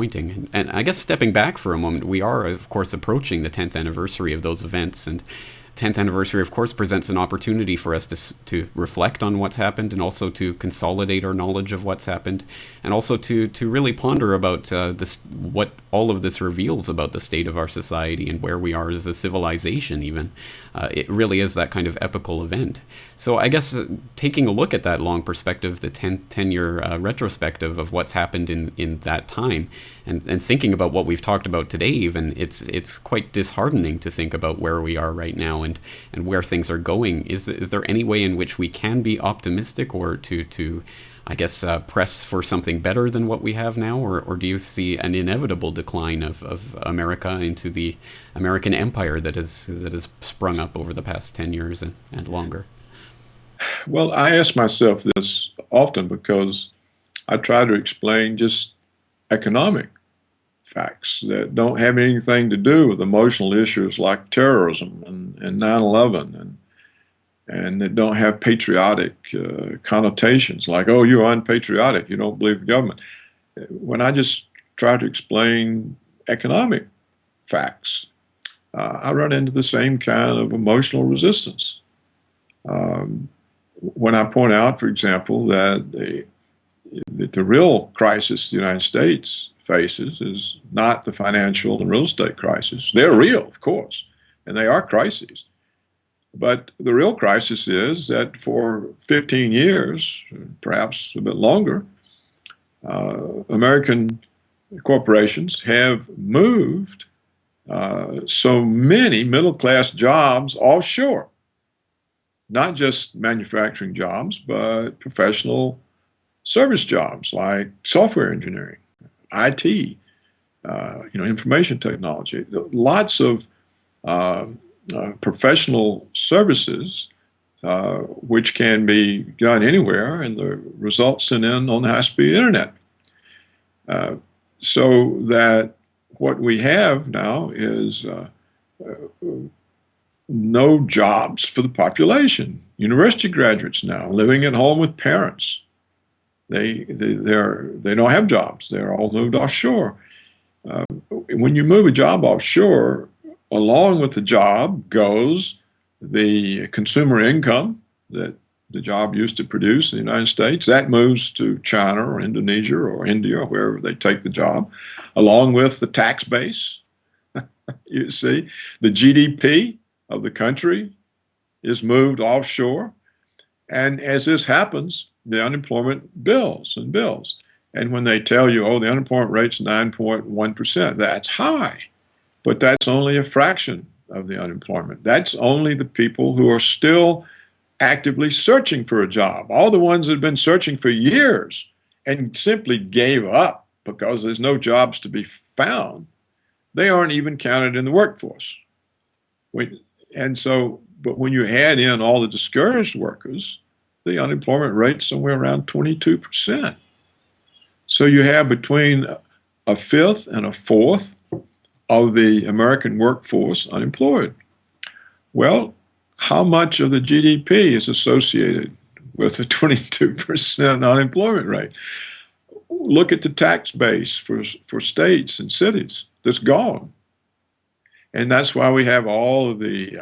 pointing. And I guess stepping back for a moment, we are, of course, approaching the 10th anniversary of those events. And 10th anniversary, of course, presents an opportunity for us to reflect on what's happened and also to consolidate our knowledge of what's happened and also to really ponder about what all of this reveals about the state of our society and where we are as a civilization even. It really is that kind of epical event. So I guess taking a look at that long perspective, the 10-year retrospective of what's happened in that time and thinking about what we've talked about today even, it's quite disheartening to think about where we are right now and where things are going. Is there any way in which we can be optimistic or to I guess, press for something better than what we have now? Or do you see an inevitable decline of America into the American empire that has sprung up over the past 10 years and longer? Well, I ask myself this often because I try to explain just economic facts that don't have anything to do with emotional issues like terrorism and 9/11 and that don't have patriotic connotations like, oh, you're unpatriotic, you don't believe the government. When I just try to explain economic facts, I run into the same kind of emotional resistance. When I point out, for example, that the real crisis the United States faces is not the financial and real estate crisis. They're real, of course, and they are crises. But the real crisis is that for 15 years, perhaps a bit longer, American corporations have moved so many middle-class jobs offshore. Not just manufacturing jobs, but professional service jobs like software engineering, IT, information technology. Lots of professional services which can be done anywhere, and the results sent in on the high-speed internet. So that what we have now is no jobs for the population. University graduates now living at home with parents. They don't have jobs. They're all moved offshore. When you move a job offshore, along with the job goes the consumer income that the job used to produce in the United States. That moves to China or Indonesia or India or wherever they take the job, along with the tax base. You see, the GDP of the country is moved offshore. And as this happens, the unemployment builds and builds. And when they tell you, oh, the unemployment rate's 9.1%, that's high. But that's only a fraction of the unemployment. That's only the people who are still actively searching for a job. All the ones that have been searching for years and simply gave up because there's no jobs to be found, they aren't even counted in the workforce. But when you add in all the discouraged workers, the unemployment rate's somewhere around 22%. So you have between a fifth and a fourth of the American workforce unemployed. Well, how much of the GDP is associated with a 22% unemployment rate? Look at the tax base for states and cities that's gone. And that's why we have all of the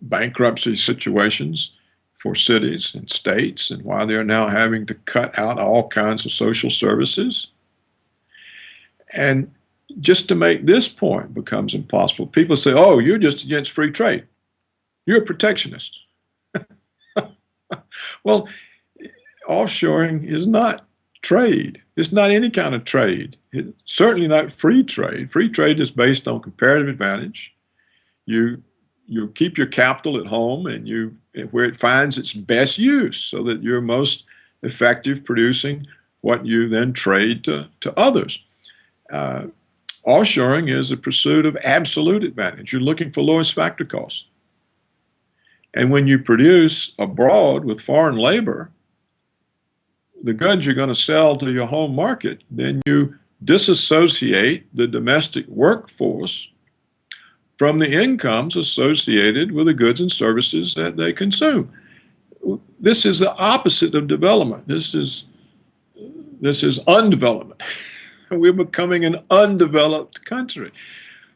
bankruptcy situations for cities and states, and why they're now having to cut out all kinds of social services. And just to make this point becomes impossible. People say, oh, you're just against free trade. You're a protectionist. Well, offshoring is not trade. It's not any kind of trade. It's certainly not free trade. Free trade is based on comparative advantage. You keep your capital at home and where it finds its best use so that you're most effective producing what you then trade to others. Offshoring is a pursuit of absolute advantage. You're looking for lowest factor costs. And when you produce abroad with foreign labor, the goods you're going to sell to your home market, then you disassociate the domestic workforce from the incomes associated with the goods and services that they consume. This is the opposite of development. This is This is undevelopment. We're becoming an undeveloped country.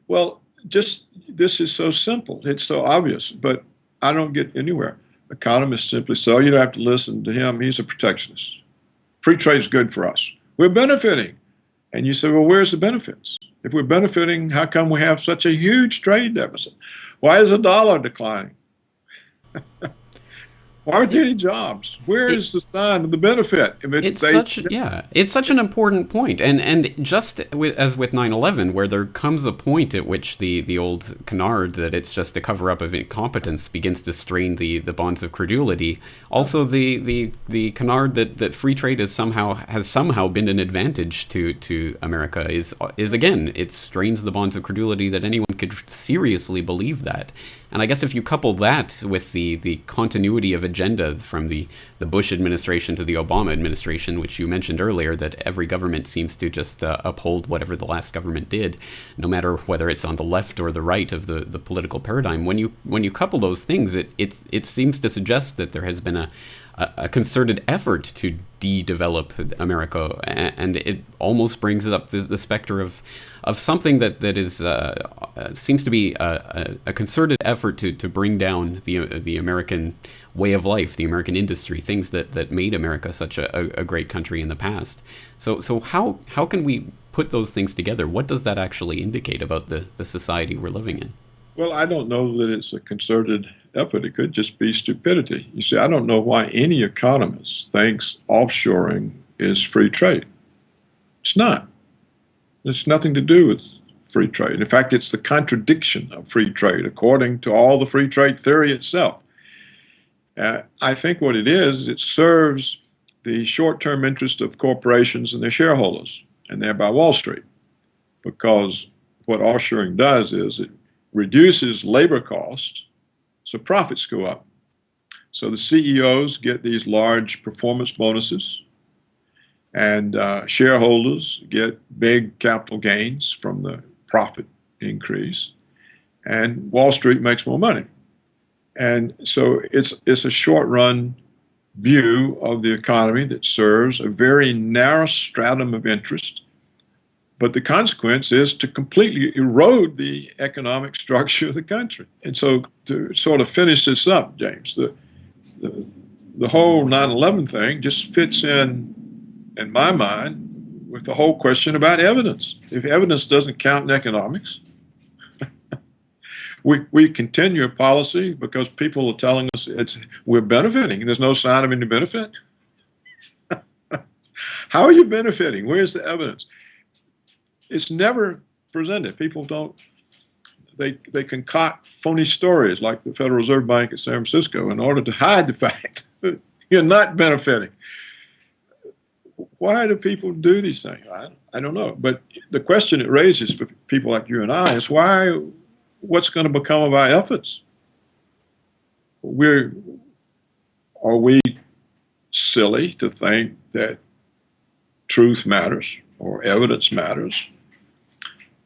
Well, just this is so simple. It's so obvious, but I don't get anywhere. Economists simply say, oh, you don't have to listen to him. He's a protectionist. Free trade is good for us. We're benefiting. And you say, well, where's the benefits? If we're benefiting, how come we have such a huge trade deficit? Why is the dollar declining? Why aren't there any jobs? Where is the sign of the benefit? It's such an important point, and as with 9/11, where there comes a point at which the old canard that it's just a cover up of incompetence begins to strain the bonds of credulity. Also, the canard that free trade has somehow been an advantage to America is again, it strains the bonds of credulity that anyone could seriously believe that. And I guess if you couple that with the continuity of agenda from the Bush administration to the Obama administration, which you mentioned earlier, that every government seems to just uphold whatever the last government did, no matter whether it's on the left or the right of the political paradigm. When you couple those things, it seems to suggest that there has been a concerted effort to de-develop America, and it almost brings up the specter of something that is seems to be a concerted effort to bring down the American way of life, the American industry, things that made America such a great country in the past. So how can we put those things together? What does that actually indicate about the society we're living in? Well, I don't know that it's a concerted effort. It could just be stupidity. You see, I don't know why any economist thinks offshoring is free trade. It's not. It's nothing to do with free trade. In fact, it's the contradiction of free trade, according to all the free trade theory itself. I think what it is, it serves the short-term interest of corporations and their shareholders, and thereby Wall Street. Because what offshoring does is it reduces labor costs, so profits go up. So the CEOs get these large performance bonuses, and shareholders get big capital gains from the profit increase, and Wall Street makes more money. And so it's a short-run view of the economy that serves a very narrow stratum of interest. But the consequence is to completely erode the economic structure of the country. And so to sort of finish this up, James, the whole 9/11 thing just fits in my mind, with the whole question about evidence. If evidence doesn't count in economics, we continue a policy because people are telling us we're benefiting. There's no sign of any benefit. How are you benefiting? Where's the evidence? It's never presented. People don't, they concoct phony stories like the Federal Reserve Bank at San Francisco in order to hide the fact that you're not benefiting. Why do people do these things? I don't know. But the question it raises for people like you and I is what's going to become of our efforts? Are we silly to think that truth matters or evidence matters?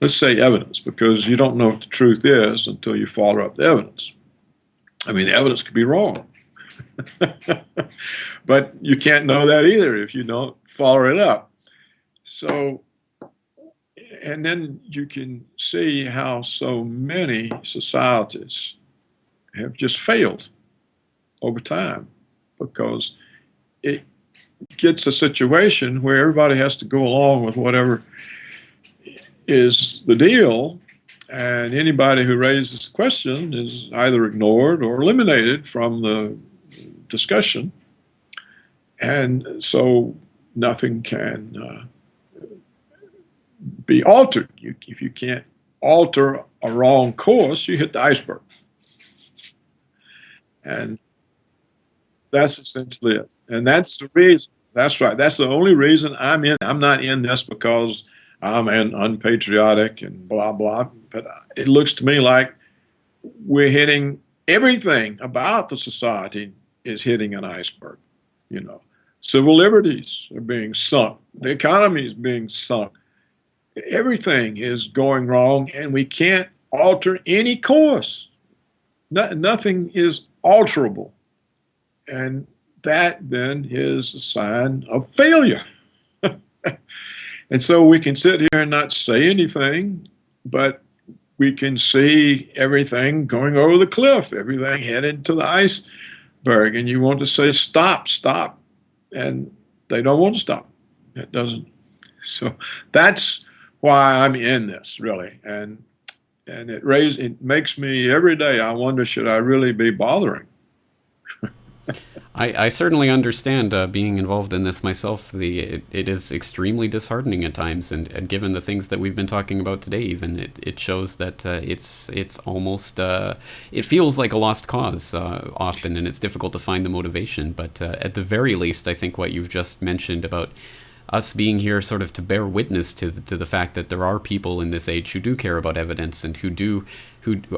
Let's say evidence, because you don't know what the truth is until you follow up the evidence. I mean, the evidence could be wrong. But you can't know that either if you don't follow it up. So, and then you can see how so many societies have just failed over time, because it gets a situation where everybody has to go along with whatever is the deal, and anybody who raises the question is either ignored or eliminated from the discussion. And so nothing can be altered. If you can't alter a wrong course, you hit the iceberg. And that's essentially it. And that's the reason. That's right. That's the only reason I'm in. I'm not in this because I'm unpatriotic and blah, blah. But it looks to me like we're hitting everything about the society is hitting an iceberg. You know, civil liberties are being sunk. The economy is being sunk. Everything is going wrong, and we can't alter any course. Nothing is alterable. And that then is a sign of failure. And so we can sit here and not say anything, but we can see everything going over the cliff, everything headed to the iceberg. And you want to say, stop, stop. And they don't want to stop. It doesn't. So that's why I'm in this, really. And it makes me every day, I wonder, should I really be bothering? I certainly understand being involved in this myself. It is extremely disheartening at times, and given the things that we've been talking about today, even it shows that it's almost it feels like a lost cause often, and it's difficult to find the motivation. But at the very least, I think what you've just mentioned about us being here sort of to bear witness to the fact that there are people in this age who do care about evidence and who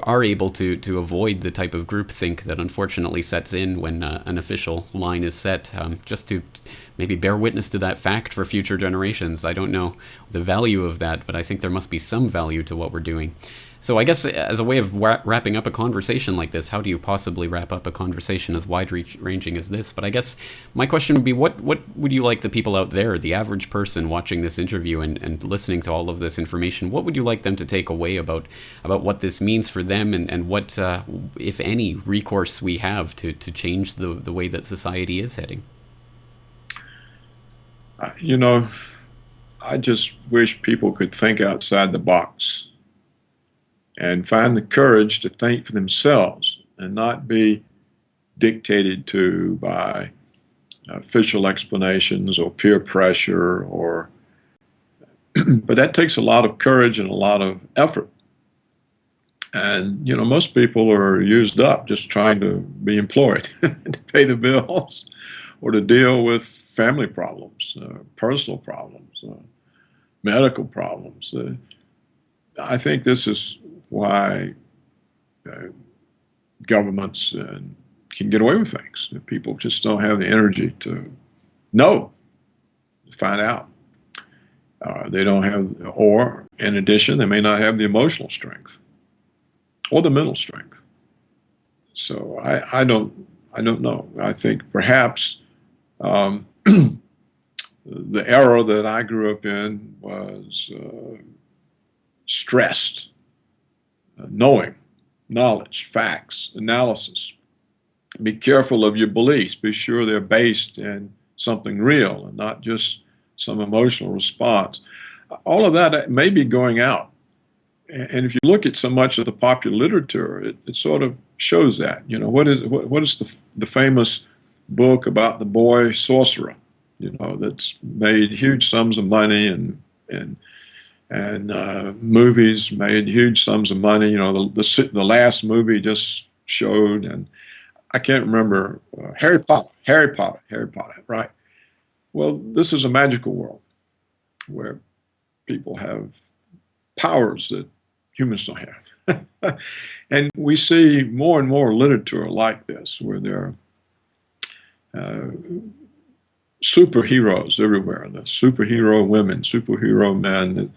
are able to avoid the type of groupthink that unfortunately sets in when an official line is set, just to maybe bear witness to that fact for future generations. I don't know the value of that, but I think there must be some value to what we're doing. So I guess as a way of wrapping up a conversation like this, how do you possibly wrap up a conversation as wide-ranging as this? But I guess my question would be, what would you like the people out there, the average person watching this interview and listening to all of this information, what would you like them to take away about what this means for them and what, if any, recourse we have to change the way that society is heading? I just wish people could think outside the box and find the courage to think for themselves and not be dictated to by official explanations or peer pressure but that takes a lot of courage and a lot of effort. And most people are used up just trying to be employed to pay the bills or to deal with family problems, personal problems, medical problems. I think this is why governments can get away with things. People just don't have the energy to know, to find out. They don't have, or in addition, they may not have the emotional strength or the mental strength. So I don't know. I think perhaps the era that I grew up in was stressed. Knowing, knowledge, facts, analysis. Be careful of your beliefs. Be sure they're based in something real and not just some emotional response. All of that may be going out. And if you look at so much of the popular literature, it sort of shows that. What is the famous book about the boy sorcerer? That's made huge sums of money and movies made huge sums of money. The last movie just showed, and I can't remember, Harry Potter, right? Well, this is a magical world where people have powers that humans don't have. And we see more and more literature like this, where there are superheroes everywhere. The superhero women, superhero men,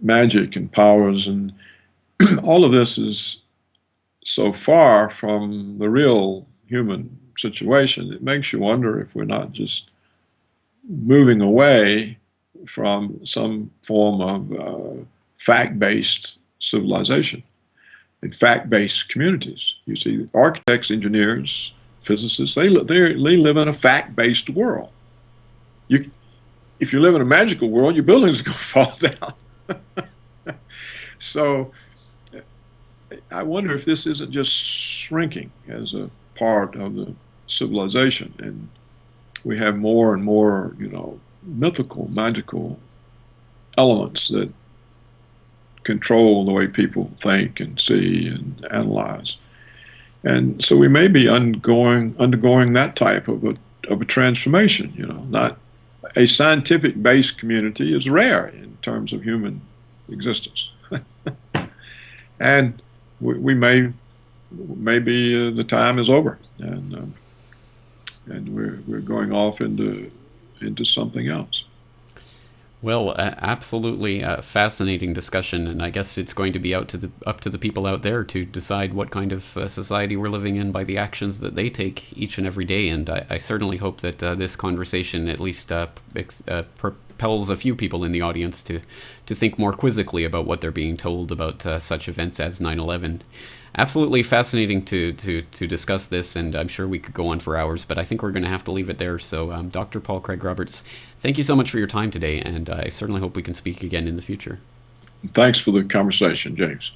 magic and powers, and all of this is so far from the real human situation. It makes you wonder if we're not just moving away from some form of fact-based civilization and fact-based communities. You see, architects, engineers, physicists, they live in a fact-based world. If you live in a magical world, your buildings are going to fall down. So I wonder if this isn't just shrinking as a part of the civilization, and we have more and more, mythical, magical elements that control the way people think and see and analyze. And so we may be undergoing that type of a transformation. Not a scientific-based community is rare in terms of human existence, and maybe the time is over, and we're going off into something else. Well, absolutely fascinating discussion, and I guess it's going to be up to the people out there to decide what kind of society we're living in by the actions that they take each and every day. And I certainly hope that this conversation at least compels a few people in the audience to think more quizzically about what they're being told about such events as 9/11. Absolutely fascinating to discuss this, and I'm sure we could go on for hours, but I think we're going to have to leave it there. So, Dr. Paul Craig Roberts, thank you so much for your time today, and I certainly hope we can speak again in the future. Thanks for the conversation, James.